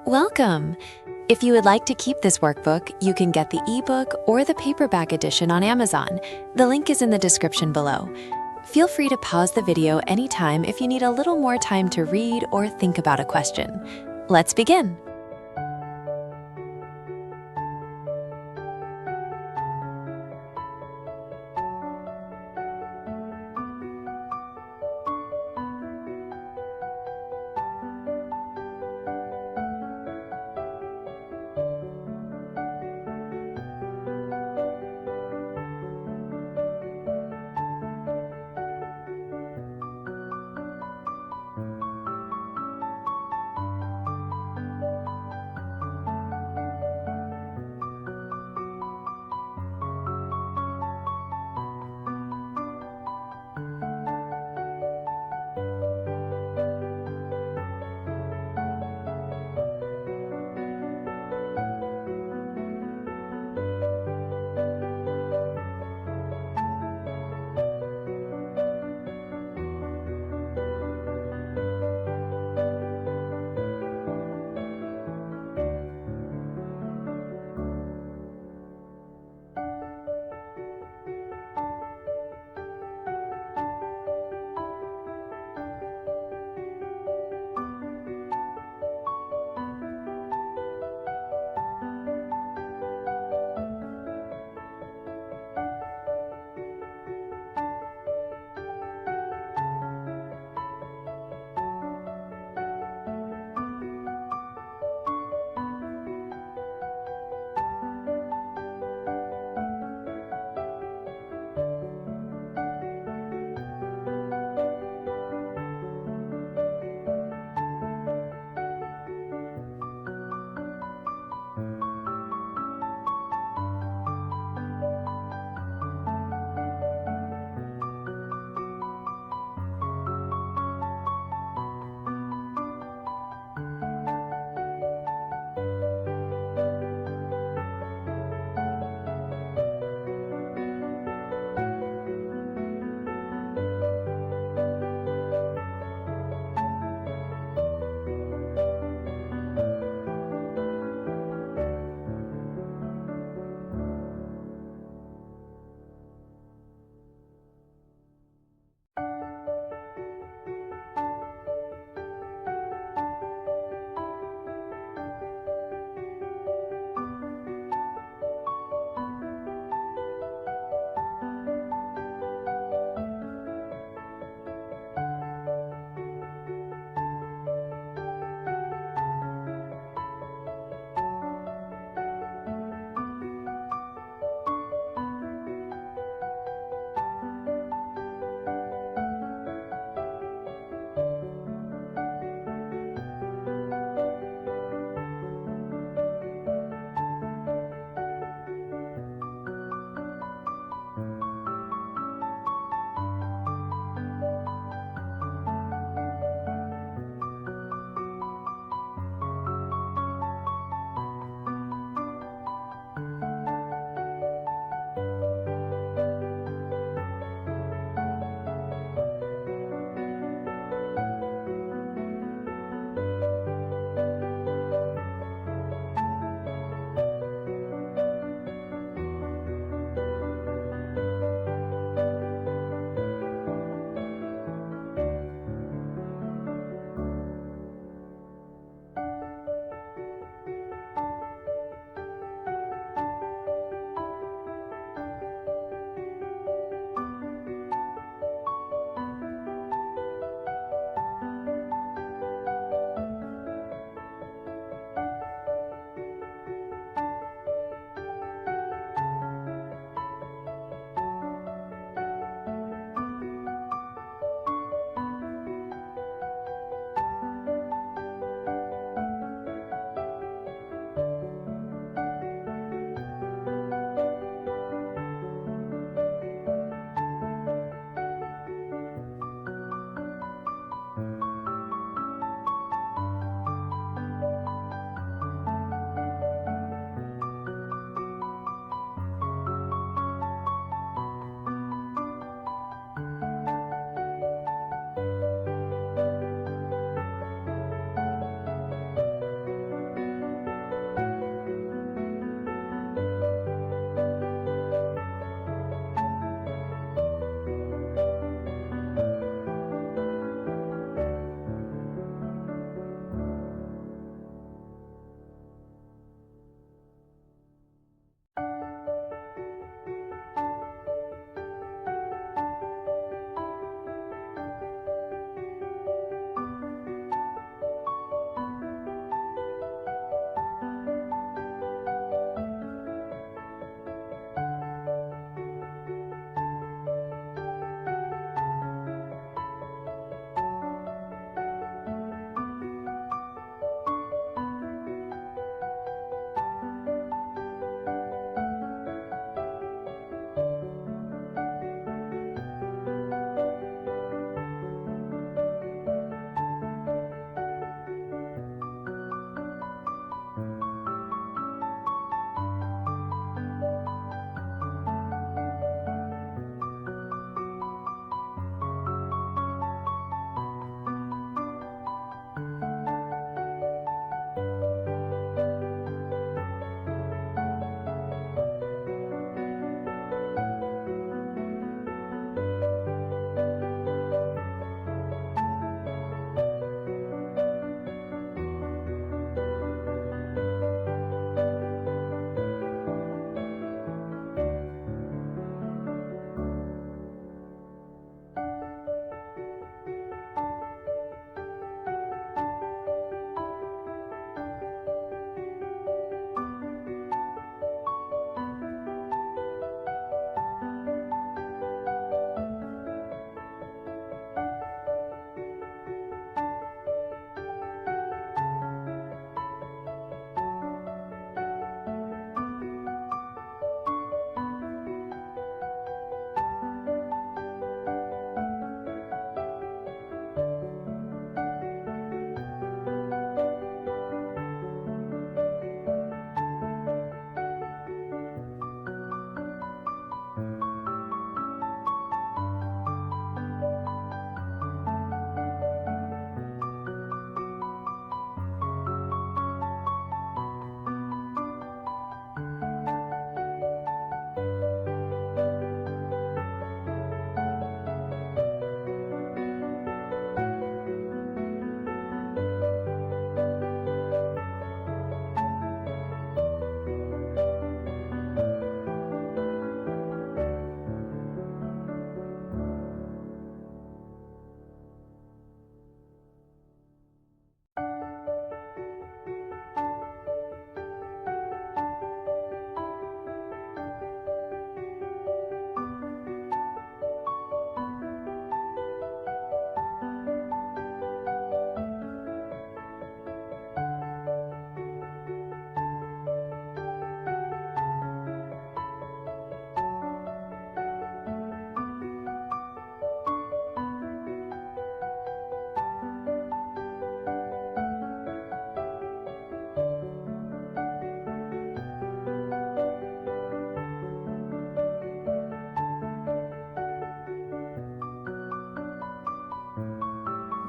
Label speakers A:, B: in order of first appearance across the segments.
A: Welcome! If you would like to keep this workbook, you can get the ebook or the paperback edition on Amazon. The link is in the description below. Feel free to pause the video anytime if you need a little more time to read or think about a question. Let's begin!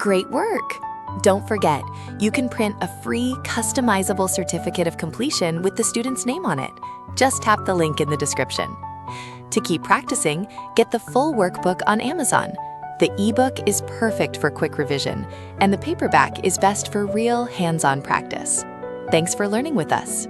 A: Great work! Don't forget, you can print a free, customizable certificate of completion with the student's name on it. Just tap the link in the description. To keep practicing, get the full workbook on Amazon. The ebook is perfect for quick revision, and the paperback is best for real hands-on practice. Thanks for learning with us.